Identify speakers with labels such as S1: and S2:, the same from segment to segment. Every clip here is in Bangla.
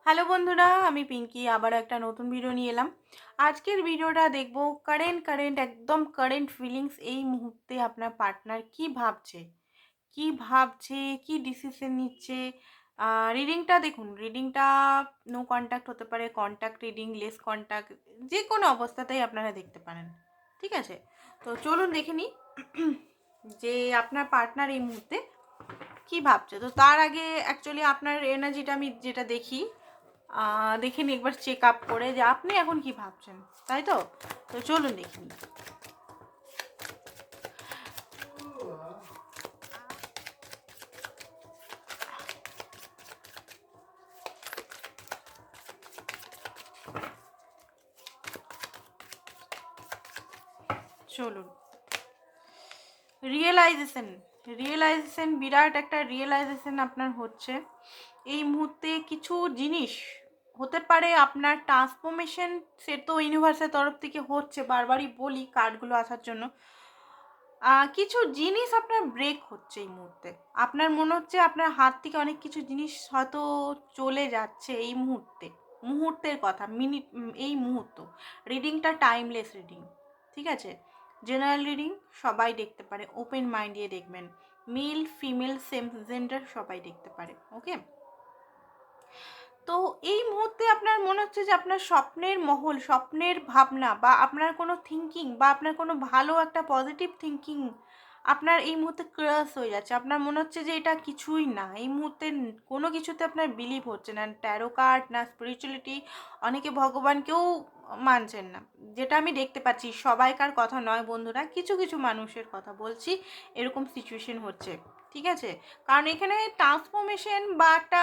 S1: হ্যালো বন্ধুরা, আমি পিঙ্কি আবার একটা নতুন ভিডিও নিয়ে এলাম। আজকের ভিডিওটা দেখব কারেন্ট একদম কারেন্ট ফিলিংস। এই মুহূর্তে আপনার পার্টনার কি ভাবছে, কি ডিসিশন নিচ্ছে। রিডিংটা দেখুন, রিডিংটা নো কন্ট্যাক্ট হতে পারে, কন্ট্যাক্ট রিডিং, লেস কন্ট্যাক্ট, যে কোনো অবস্থাতেই আপনারা দেখতে পারেন। ঠিক আছে, তো চলুন দেখে নিই যে আপনার পার্টনার এই মুহূর্তে কি ভাবছে। তো তার আগে অ্যাকচুয়ালি আপনার এনার্জিটা আমি যেটা দেখি, দেখে নিই একবার চেক আপ করে যে আপনি এখন কি ভাবছেন, তাই তো। তো চলুন দেখি নিই। চলুন, রিয়েলাইজেশন রিয়েলাইজেশন বিরাট একটা রিয়েলাইজেশন আপনার হচ্ছে এই মুহূর্তে। কিছু জিনিস হতে পারে আপনার ট্রান্সফরমেশন, সে তো ইউনিভার্সের তরফ থেকে হচ্ছে, বারবারই বলি কার্ডগুলো আসার জন্য। কিছু জিনিস আপনার ব্রেক হচ্ছে এই মুহূর্তে। আপনার মনে হচ্ছে আপনার হাত থেকে অনেক কিছু জিনিস হয়তো চলে যাচ্ছে এই মুহূর্তে। মুহূর্তের কথা, মিনিট, এই মুহূর্ত। রিডিংটা টাইমলেস রিডিং, ঠিক আছে। জেনারেল রিডিং সবাই দেখতে পারে, ওপেন মাইন্ড দিয়ে দেখবেন। মেল ফিমেল সেম জেন্ডার সবাই দেখতে পারে, ওকে। তো এই মুহূর্তে আপনার মনে হচ্ছে যে আপনার স্বপ্নের মহল, স্বপ্নের ভাবনা, বা আপনার কোনো থিঙ্কিং, বা আপনার কোনো ভালো একটা পজিটিভ থিঙ্কিং আপনার এই মুহূর্তে ক্রাশ হয়ে যাচ্ছে। আপনার মনে হচ্ছে যে এটা কিছুই না, এই মুহূর্তে কোনো কিছুতে আপনার বিলিভ হচ্ছে না, ট্যারো কার্ড না স্পিরিচুয়ালিটি। অনেকে ভগবানকেও মানছেন না, যেটা আমি দেখতে পাচ্ছি। সবাইকার কথা নয় বন্ধুরা, কিছু কিছু মানুষের কথা বলছি, এরকম সিচুয়েশন হচ্ছে, ঠিক আছে। কারণ এখানে ট্রান্সফরমেশন বা একটা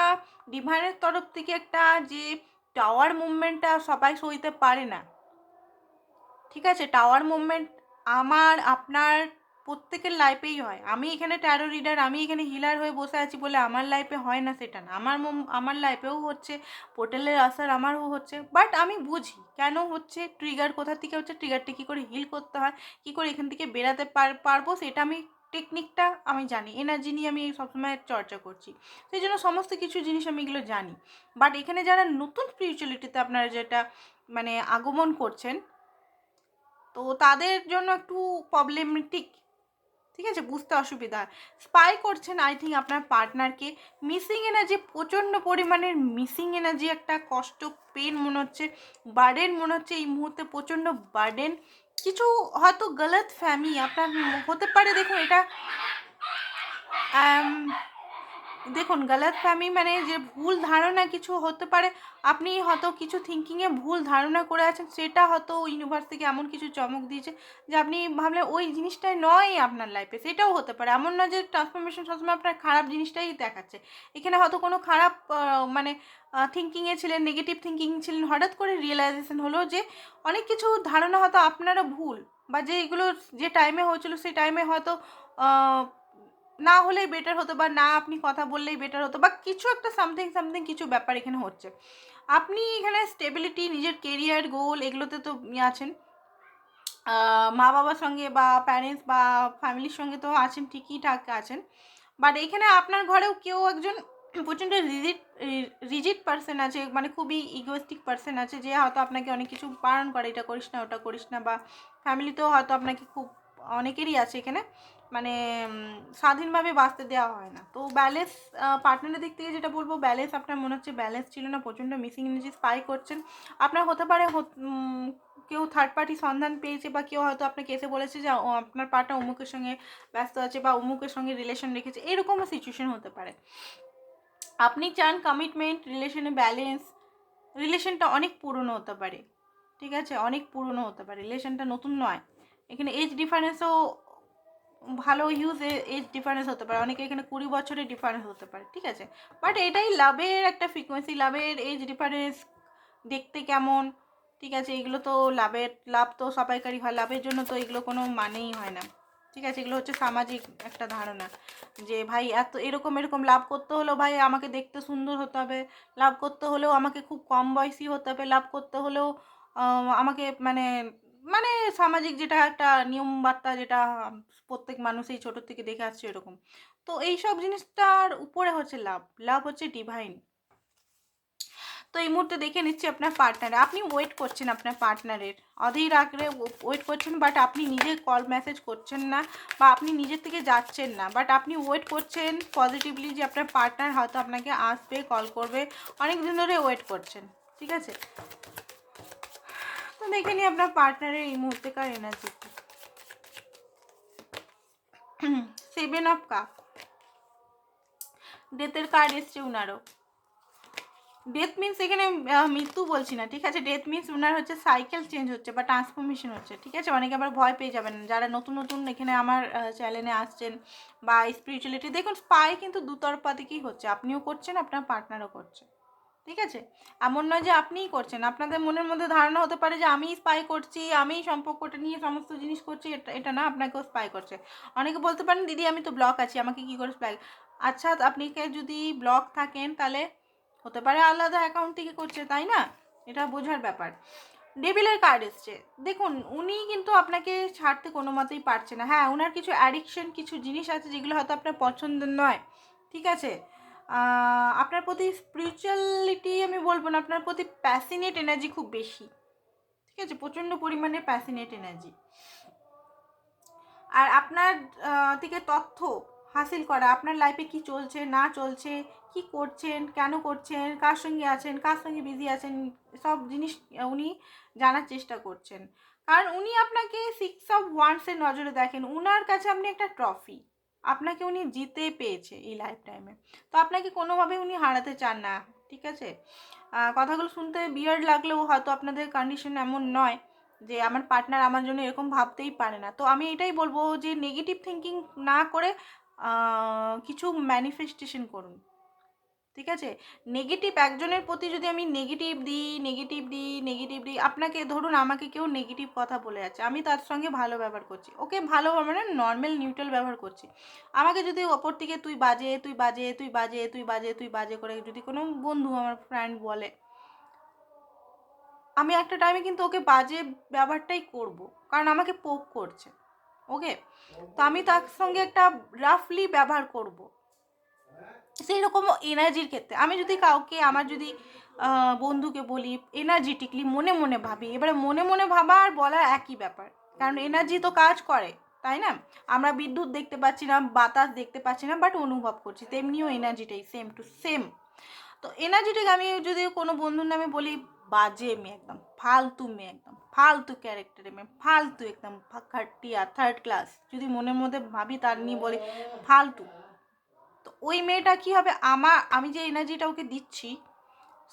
S1: ডিভাইনের তরফ থেকে একটা যে টাওয়ার মুভমেন্টটা সবাই সইতে পারে না, ঠিক আছে। টাওয়ার মুভমেন্ট আমার আপনার প্রত্যেকের লাইফেই হয়। আমি এখানে ট্যারো রিডার, আমি এখানে হিলার হয়ে বসে আছি বলে আমার লাইফে হয় না সেটা না। আমার লাইফেও হচ্ছে, পোর্টালের আসার আমারও হচ্ছে। বাট আমি বুঝি কেন হচ্ছে, ট্রিগার কোথা থেকে হচ্ছে, ট্রিগারটা কী করে হিল করতে হয়, কী করে এখান থেকে বেরাতে পারবো, সেটা আমি টেকনিকটা আমি জানি। এনার্জি নিয়ে আমি সবসময় চর্চা করছি, সেই জন্য সমস্ত কিছু জিনিস আমি এগুলো জানি। বাট এখানে যারা নতুন স্পিরিচুয়ালিটিতে আপনারা যেটা মানে আগমন করছেন, তো তাদের জন্য একটু প্রবলেমেটিক, ঠিক আছে, বুঝতে অসুবিধা হয়। স্পাই করছেন আই থিঙ্ক আপনার পার্টনারকে। মিসিং এনার্জি, প্রচণ্ড পরিমাণের মিসিং এনার্জি, একটা কষ্ট, পেন মনে হচ্ছে, বার্ডেন মনে হচ্ছে এই মুহূর্তে, প্রচণ্ড বার্ডেন। কিছু হয়তো গলত ফ্যামিলি আপনার হতে পারে। দেখুন এটা দেখুন, গলতফামি মানে যে ভুল ধারণা কিছু হতে পারে। আপনি হয়তো কিছু থিঙ্কিংয়ে ভুল ধারণা করে আছেন, সেটা হয়তো ইউনিভার্স থেকে এমন কিছু চমক দিয়েছে যে আপনি ভাবলেন ওই জিনিসটাই নয় আপনার লাইফে, সেটাও হতে পারে। এমন না যে ট্রান্সফরমেশন সবসময় আপনার খারাপ জিনিসটাই দেখাচ্ছে। এখানে হয়তো কোনো খারাপ মানে থিঙ্কিংয়ে ছিলেন, নেগেটিভ থিঙ্কিং ছিলেন, হঠাৎ করে রিয়েলাইজেশন হলো যে অনেক কিছু ধারণা হয়তো আপনারও ভুল, বা যে এগুলো যে টাইমে হয়েছিল সেই টাইমে হয়তো না হলেই বেটার হতো, বা না আপনি কথা বললেই বেটার হতো, বা কিছু একটা সামথিং সামথিং কিছু ব্যাপার এখানে হচ্ছে। আপনি এখানে স্টেবিলিটি, নিজের কেরিয়ার গোল, এগুলোতে তো আছেন। মা বাবার সঙ্গে বা প্যারেন্টস বা ফ্যামিলির সঙ্গে তো আছেন, ঠিকই ঠাক আছেন। বাট এখানে আপনার ঘরেও কেউ একজন প্রচণ্ড রিজিড পার্সন আছে, মানে খুবই ইগোয়েস্টিক পার্সন আছে, যে হয়তো আপনাকে অনেক কিছু বারণ করে, এটা করিস না, ওটা করিস না। বা ফ্যামিলিতেও হয়তো আপনাকে খুব, অনেকেরই আছে এখানে, মানে স্বাধীনভাবে বাঁচতে দেওয়া হয় না। তো ব্যালেন্স, পার্টনারের দিক থেকে যেটা বলবো, ব্যালেন্স আপনার মনে হচ্ছে ব্যালেন্স ছিল না, প্রচণ্ড মিসিং এনার্জি স্পাই করছেন। আপনার হতে পারে কেউ থার্ড পার্টি সন্ধান পেয়েছে, বা কেউ হয়তো আপনাকে এসে বলেছে যে আপনার পার্টনার অমুকের সঙ্গে ব্যস্ত আছে, বা অমুকের সঙ্গে রিলেশন রেখেছে, এরকমও সিচুয়েশন হতে পারে। আপনি চান কমিটমেন্ট, রিলেশনে ব্যালেন্স। রিলেশনটা অনেক পুরনো হতে পারে, ঠিক আছে, অনেক পুরনো হতে পারে, রিলেশনটা নতুন নয়। এখানে এজ ডিফারেন্সও ভালো হিউজ এজ ডিফারেন্স হতে পারে, অনেকে এখানে 20 বছরের ডিফারেন্স হতে পারে, ঠিক আছে। বাট এটাই লাভের একটা ফ্রিকোয়েন্সি, লাভের এজ ডিফারেন্স দেখতে কেমন, ঠিক আছে, এগুলো তো লাভ তো সবাইকারই হয়, লাভের জন্য তো এগুলো কোনো মানেই হয় না, ঠিক আছে। এগুলো হচ্ছে সামাজিক একটা ধারণা, যে ভাই এত এরকম এরকম লাভ করতে হলেও ভাই আমাকে দেখতে সুন্দর হতে হবে, লাভ করতে হলেও আমাকে খুব কম বয়সী হতে হবে, লাভ করতে হলেও আমাকে মানে মানে সামাজিক যেটা একটা নিয়ম বার্তা, যেটা প্রত্যেক মানুষই ছোটোর থেকে দেখে আসছে এরকম। তো এইসব জিনিসটার উপরে হচ্ছে লাভ হচ্ছে ডিভাইন। তো এই মুহূর্তে দেখে নিচ্ছি আপনার পার্টনারে, আপনি ওয়েট করছেন আপনার পার্টনারের, অধীর আগ্রহে ওয়েট করছেন, বাট আপনি নিজে কল মেসেজ করছেন না বা আপনি নিজের থেকে যাচ্ছেন না, বাট আপনি ওয়েট করছেন পজিটিভলি যে আপনার পার্টনার হয়তো আপনাকে আসবে, কল করবে, অনেক দিন ধরে ওয়েট করছেন। ঠিক আছে, তো দেখে নিই আপনার পার্টনারের এই মুহূর্তেকার এনার্জি। 7 অফ কাপ, ডেথের কার্ড এসছে উনারও। ডেথ মিন্স এখানে মৃত্যু বলছি না, ঠিক আছে, ডেথ মিন্স ওনার হচ্ছে সাইকেল চেঞ্জ হচ্ছে বা ট্রান্সফরমেশন হচ্ছে। ঠিক আছে, অনেকে আবার ভয় পেয়ে যাবেন যারা নতুন নতুন এখানে আমার চ্যানেলে আসছেন বা স্পিরিচুয়ালিটি। দেখুন স্পাই কিন্তু দুতরফা দিকেই হচ্ছে, আপনিও করছেন আপনার পার্টনারও করছে। ঠিক আছে, এমন নয় যে আপনিই করছেন, আপনাদের মনের মধ্যে ধারণা হতে পারে যে আমিই স্পাই করছি, আমিই সম্পর্কটা নিয়ে সমস্ত জিনিস করছি, এটা না, আপনাকেও স্পাই করছে। অনেকে বলতে পারেন দিদি আমি তো ব্লক আছি, আমাকে কী করে স্পাই। আচ্ছা, আপনি যদি ব্লক থাকেন তাহলে হতে পারে আলাদা অ্যাকাউন্ট থেকে করছে, তাই না, এটা বোঝার ব্যাপার। ডেভিলের কার্ড এসছে, দেখুন উনি কিন্তু আপনাকে ছাড়তে কোনো মতেই পারছে না। হ্যাঁ, ওনার কিছু অ্যাডিকশন, কিছু জিনিস আছে যেগুলো হয়তো আপনার পছন্দের নয়। ঠিক আছে, আপনার প্রতি স্পিরিচুয়ালিটি আমি বলবো না, আপনার প্রতি প্যাসিনেট এনার্জি খুব বেশি। ঠিক আছে, প্রচণ্ড পরিমাণে প্যাসিনেট এনার্জি। আর আপনার থেকে তথ্য হাসিল করা, আপনার লাইফে কি চলছে না চলছে, কি করছেন, কেন করছেন, কার সঙ্গে আছেন, কার সঙ্গে বিজি আছেন, সব জিনিস উনি জানার চেষ্টা করছেন। কারণ উনি আপনাকে 6 অফ ওয়ান্ডসের নজরে দেখেন, উনার কাছে আপনি একটা ট্রফি, আপনাকে উনি জিতে পেয়েছে এই লাইফ টাইমে, তো আপনাকে কোনোভাবে উনি হারাতে চান না। ঠিক আছে, কথাগুলো শুনতে বিয়ার্ড লাগলেও হয়তো আপনাদের কন্ডিশন এমন নয় যে আমার পার্টনার আমার জন্য এরকম ভাবতেই পারে না। তো আমি এটাই বলবো যে নেগেটিভ থিঙ্কিং না করে কিছু ম্যানিফেস্টেশন করুন। ঠিক আছে, নেগেটিভ একজনের প্রতি যদি আমি নেগেটিভ দিই, আপনাকে ধরুন আমাকে কেউ নেগেটিভ কথা বলে যাচ্ছে, আমি তার সঙ্গে ভালো ব্যবহার করছি, ওকে ভালো মানে নর্মাল নিউট্রাল ব্যবহার করছি। আমাকে যদি ওপর থেকে তুই বাজে করে যদি কোনো বন্ধু আমার ফ্রেন্ড বলে, আমি একটা টাইমে কিন্তু ওকে বাজে ব্যবহারটাই করব, কারণ আমাকে পোক করছে। ওকে, তো আমি তার সঙ্গে একটা রাফলি ব্যবহার করব। সেই রকম এনার্জির ক্ষেত্রে আমি যদি কাউকে, আমার যদি বন্ধুকে বলি এনার্জেটিকলি মনে মনে ভাবি, এবারে মনে মনে ভাবা আর বলা একই ব্যাপার, কারণ এনার্জি তো কাজ করে, তাই না। আমরা বিদ্যুৎ দেখতে পাচ্ছি না, বাতাস দেখতে পাচ্ছি না, বাট অনুভব করছি, তেমনিও এনার্জিটাই সেম টু সেম। তো এনার্জেটিক আমি যদি কোনো বন্ধুর নামে বলি বাজে মেয়ে, একদম ফালতু মেয়ে, একদম ফালতু ক্যারেক্টারের মেয়ে, ফালতু একদম ঘাটিয়া থার্ড ক্লাস, যদি মনের মধ্যে ভাবি তার নিয়ে বলি ফালতু, তো ওই মেয়েটা কী হবে, আমি যে এনার্জিটা ওকে দিচ্ছি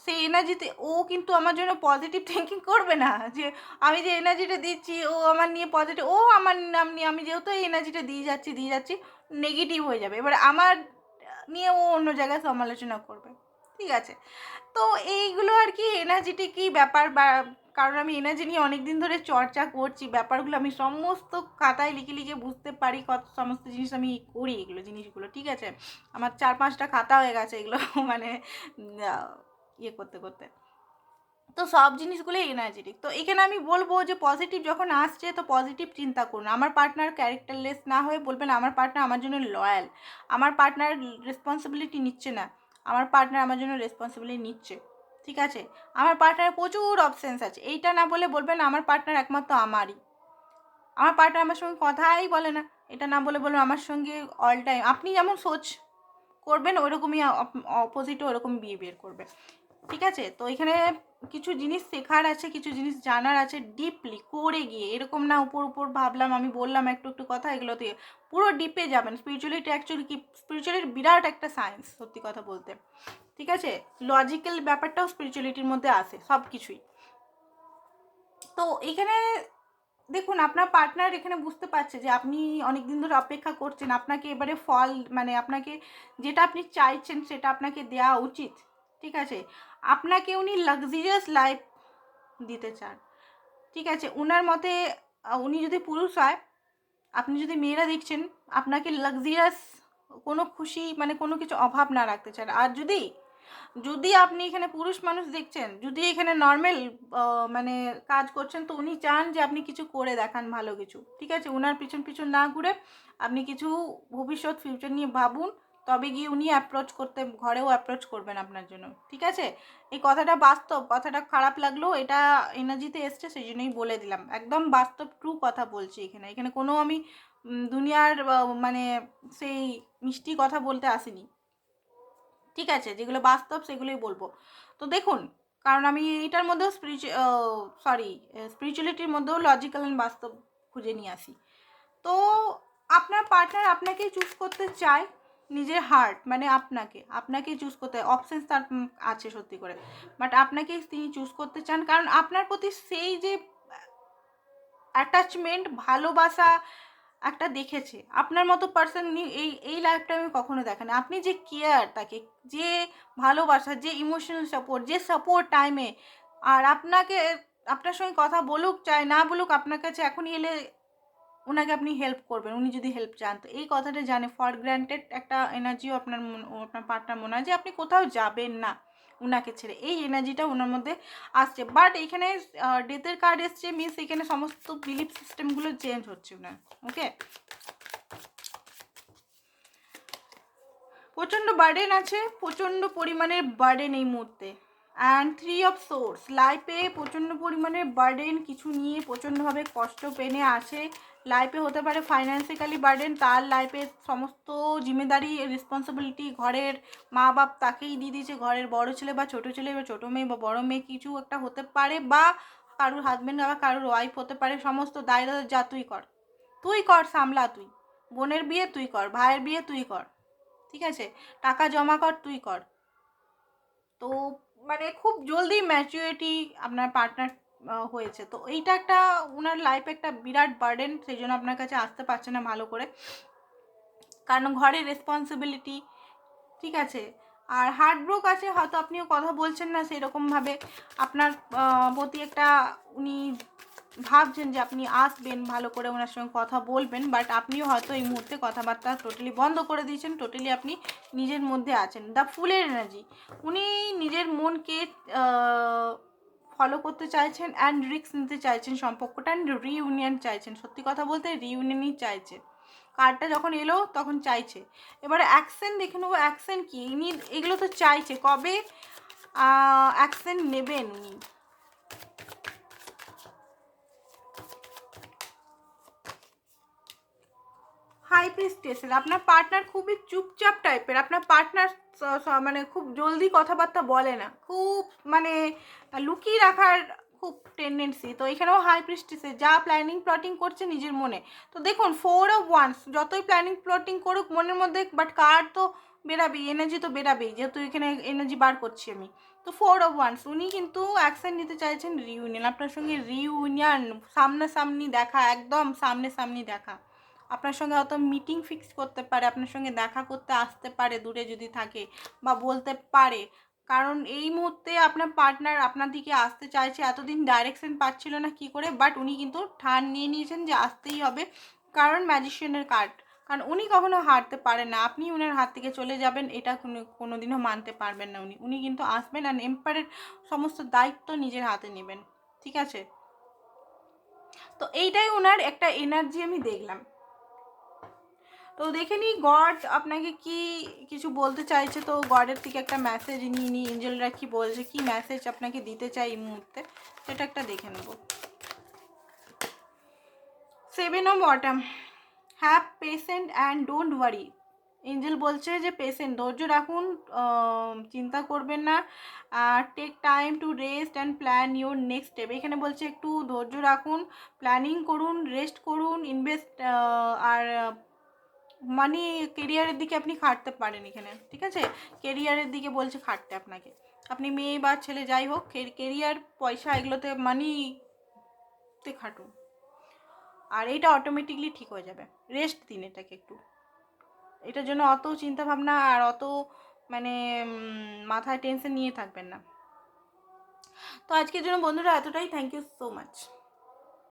S1: সেই এনার্জিতে ও কিন্তু আমার জন্য পজিটিভ থিঙ্কিং করবে না, যে আমি যে এনার্জিটা দিচ্ছি ও আমার নিয়ে পজিটিভ, ও আমার নাম নিয়ে, আমি যেহেতু এই এনার্জিটা দিয়ে যাচ্ছি নেগেটিভ হয়ে যাবে, এবার আমার নিয়ে ও অন্য জায়গায় সমালোচনা করবে। ঠিক আছে, তো এইগুলো আর কি এনার্জিটিকই ব্যাপার, বা কারণ আমি এনার্জি নিয়ে অনেক দিন ধরে চর্চা করছি, ব্যাপারগুলো আমি সমস্ত খাতায় লিখে লিখে বুঝতে পারি, কত সমস্ত জিনিস আমি করি এগুলো জিনিসগুলো। ঠিক আছে, আমার 4-5টা খাতা হয়ে গেছে এগুলো মানে ইয়ে করতে করতে, তো সব জিনিসগুলোই এনার্জেটিক। তো এখানে আমি বলবো যে পজিটিভ যখন আসছে তো পজিটিভ চিন্তা করুন, আমার পার্টনার ক্যারেক্টারলেস না হয়ে বলবেন আমার পার্টনার আমার জন্য লয়াল, আমার পার্টনার রেসপন্সিবিলিটি নিচ্ছে না, আমার পার্টনার আমার জন্য রেসপন্সিবিলিটি নিচ্ছে। ঠিক আছে, আমার পার্টনার প্রচুর অপশানস আছে, এইটা না বলে বলবেন আমার পার্টনার একমাত্র আমারই, আমার পার্টনার আমার সঙ্গে কথাই বলে না, এটা না বলে বলবেন আমার সঙ্গে অল টাইম, আপনি যেমন সোচ করবেন ওইরকমই অপোজিটও ওরকম বিহেভিয়ার করবে। ঠিক আছে, তো এখানে কিছু জিনিস শেখার আছে, কিছু জিনিস জানার আছে ডিপলি করে গিয়ে, এরকম না উপর উপর ভাবলাম, আমি বললাম একটু একটু কথা, এগুলোতে পুরো ডিপে যাবেন। স্পিরিচুয়ালিটি অ্যাকচুয়ালি কি, স্পিরিচুয়ালিটি বিরাট একটা সায়েন্স সত্যি কথা বলতে। ঠিক আছে, লজিক্যাল ব্যাপারটাও স্পিরিচুয়ালিটির মধ্যে আসে সব কিছুই। তো এখানে দেখুন আপনার পার্টনার এখানে বুঝতে পারছে যে আপনি অনেক দিন ধরে অপেক্ষা করছেন, আপনাকে এবারে ফল মানে আপনাকে যেটা আপনি চাইছেন সেটা আপনাকে দেওয়া উচিত। ঠিক আছে, আপনাকে উনি লাক্সারিয়াস লাইফ দিতে চান। ঠিক আছে, উনার মতে উনি যদি পুরুষ হয়, আপনি যদি মেয়েরা দেখছেন, আপনাকে লাক্সারিয়াস কোনো খুশি মানে কোনো কিছু অভাব না রাখতে চান। আর যদি আপনি এখানে পুরুষ মানুষ দেখছেন, যদি এখানে নর্মাল মানে কাজ করছেন, তো উনি চান যে আপনি কিছু করে দেখান ভালো কিছু। ঠিক আছে, ওনার পিছন পিছন না ঘুরে আপনি কিছু ভবিষ্যৎ ফিউচার নিয়ে ভাবুন, তবে গিয়ে উনি অ্যাপ্রোচ করতে, ঘরেও অ্যাপ্রোচ করবেন আপনার জন্য, ঠিক আছে? এই কথাটা বাস্তব, কথাটা খারাপ লাগলো, এটা এনার্জিতে এসছে সেই জন্যই বলে দিলাম, একদম বাস্তব ট্রু কথা বলছি এখানে। এখানে কোনো আমি দুনিয়ার মানে সেই মিষ্টি কথা বলতে আসিনি, ঠিক আছে? যেগুলো বাস্তব সেগুলোই বলবো। তো দেখুন, কারণ আমি এইটার মধ্যেও স্পিরিচুয়ালিটির মধ্যেও লজিক্যাল অ্যান্ড বাস্তব খুঁজে নিয়ে আসি। তো আপনার পার্টনার আপনাকেই চুজ করতে চায়, নিজের হার্ট মানে আপনাকেই চুজ করতে, অপশানস তার আছে সত্যি করে, বাট আপনাকেই তিনি চুজ করতে চান, কারণ আপনার প্রতি সেই যে অ্যাটাচমেন্ট, ভালোবাসা একটা দেখেছে, আপনার মতো পার্সন এই এই লাইফটা আমি কখনো দেখেনি। আপনি যে কেয়ার, তাকে যে ভালোবাসা, যে ইমোশনাল সাপোর্ট, যে সাপোর্ট টাইমে, আর আপনাকে, আপনার সঙ্গে কথা বলুক চাই না বলুক, আপনার কাছে এখনই এলে ওনাকে আপনি হেল্প করবেন, উনি যদি হেল্প চান। তো এই কথাটা জানে, ফর গ্র্যান্টেড একটা এনার্জিও আপনার পার্টনার মনে হয় যে আপনি কোথাও যাবেন না ওনাকে ছেড়ে, এই এনার্জিটা ওনার মধ্যে আসছে। বাট এখানে ডেথের কার্ড এসছে, মিনস এখানে সমস্ত বিলিফ সিস্টেমগুলো চেঞ্জ হচ্ছে ওনার, ওকে? প্রচণ্ড বার্ডেন আছে, প্রচণ্ড পরিমাণের বার্ডেন এই মুহূর্তে। অ্যান্ড 3 অফ সোর্স, লাইফে প্রচণ্ড পরিমাণের বার্ডেন কিছু নিয়ে প্রচণ্ডভাবে কষ্ট পেনে আসে। লাইফে হতে পারে ফাইন্যান্সিক্যালি বার্ডেন, তার লাইফের সমস্ত জিম্মেদারি, রেসপন্সিবিলিটি ঘরের মা বাপ তাকেই দিয়ে দিয়েছে, ঘরের বড় ছেলে বা ছোটো ছেলে বা ছোটো মেয়ে বা বড়ো মেয়ে কিছু একটা হতে পারে, বা কারোর হাজব্যান্ড বা কারোর ওয়াইফ হতে পারে। সমস্ত দায়িত্ব যা তুই কর সামলা, তুই বোনের বিয়ে তুই কর, ভাইয়ের বিয়ে তুই কর, ঠিক আছে? টাকা জমা কর, তুই কর। তো মানে খুব জলদি ম্যাচুরিটি আপনার পার্টনার হয়েছে। তো এইটা একটা ওনার লাইফে একটা বিরাট বার্ডেন, সেই জন্য আপনার কাছে আসতে পারছে না ভালো করে, কারণ ঘরের রেসপন্সিবিলিটি, ঠিক আছে? আর হার্টব্রোক আছে, হয়তো আপনিও কথা বলছেন না সেরকমভাবে, আপনার প্রতি একটা উনি ভাবছেন যে আপনি আসবেন, ভালো করে ওনার সঙ্গে কথা বলবেন, বাট আপনিও হয়তো এই মুহূর্তে কথাবার্তা টোটালি বন্ধ করে দিয়েছেন, টোটালি আপনি নিজের মধ্যে আছেন। দ্য ফুলের এনার্জি, উনি নিজের মনকে ফলো করতে চাইছেন অ্যান্ড রিস্ক নিতে চাইছেন সম্পর্কটা, অ্যান্ড রিইউনিয়ন চাইছেন। সত্যি কথা বলতে রিইউনিয়নই চাইছে, কার্ডটা যখন এলো তখন চাইছে। এবারে অ্যাকশন দেখে নেবো, অ্যাকশন কি ইনি, এগুলো তো চাইছে, কবে অ্যাকশন নেবেন উনি? হাই প্রিস্টেসের, আপনার পার্টনার খুবই চুপচাপ টাইপের, আপনার পার্টনার মানে খুব জলদি কথাবার্তা বলে না, খুব মানে লুকিয়ে রাখার খুব টেন্ডেন্সি। তো এখানেও হাই প্রিস্টেসের, যা প্ল্যানিং প্লটিং করছে নিজের মনে। তো দেখুন 4 অফ ওয়ান্স, যতই প্ল্যানিং প্লটিং করুক মনের মধ্যে, বাট কার্ড তো বেরাবেই, এনার্জি তো বেরাবেই, যেহেতু এখানে এনার্জি বার করছি আমি। তো 4 অফ ওয়ান্স, উনি কিন্তু অ্যাকশন নিতে চাইছেন রিইউনিয়ন, আপনার সঙ্গে রিইউনিয়ন, সামনাসামনি দেখা, একদম সামনাসামনি দেখা। আপনার সঙ্গে হয়তো মিটিং ফিক্স করতে পারে, আপনার সঙ্গে দেখা করতে আসতে পারে দূরে যদি থাকে, বা বলতে পারে, কারণ এই মুহূর্তে আপনার পার্টনার আপনার দিকে আসতে চাইছে। এতদিন ডাইরেকশন পাচ্ছিল না কি করে, বাট উনি কিন্তু ঠান নিয়ে নিয়েছেন যে আসতেই হবে, কারণ ম্যাজিশিয়ানের কার্ড, কারণ উনি কখনো হারতে পারেন না। আপনি উনার হাত থেকে চলে যাবেন এটা কোনোদিনও মানতে পারবেন না। উনি কিন্তু আসবেন আর এম্পায়ারের সমস্ত দায়িত্ব নিজের হাতে নেবেন, ঠিক আছে? তো এইটাই ওনার একটা এনার্জি আমি দেখলাম। তো দেখে নিই গড আপনাকে কি কিছু বলতে চাইছে। তো গডের থেকে একটা মেসেজ নিয়ে নিই, এঞ্জেলরা কি বলছে, কি মেসেজ আপনাকে দিতে চাই এই মুহূর্তে, সেটা একটা দেখে নেব। 7 of bottom, have patient and don't worry. Angel বলছে যে পেশেন্ট, ধৈর্য রাখুন, চিন্তা করবেন না, take time to rest and plan your next step. এখানে বলছে একটু ধৈর্য রাখুন, প্ল্যানিং করুন, রেস্ট করুন, ইনভেস্ট, আর মানি কেরিয়ারের দিকে আপনি খাটতে পারেন এখানে, ঠিক আছে? কেরিয়ারের দিকে বলছে খাটতে আপনাকে, আপনি মেয়ে বা ছেলে যাই হোক, কেরিয়ার, পয়সা, এগুলোতে মানিতে খাটুন, আর এইটা অটোমেটিকলি ঠিক হয়ে যাবে। রেস্ট দিন এটাকে একটু, এটার জন্য অত চিন্তা ভাবনা আর অত মানে মাথায় টেনশন নিয়ে থাকবেন না। তো আজকের জন্য বন্ধুরা এতটাই, থ্যাংক ইউ সো মাচ।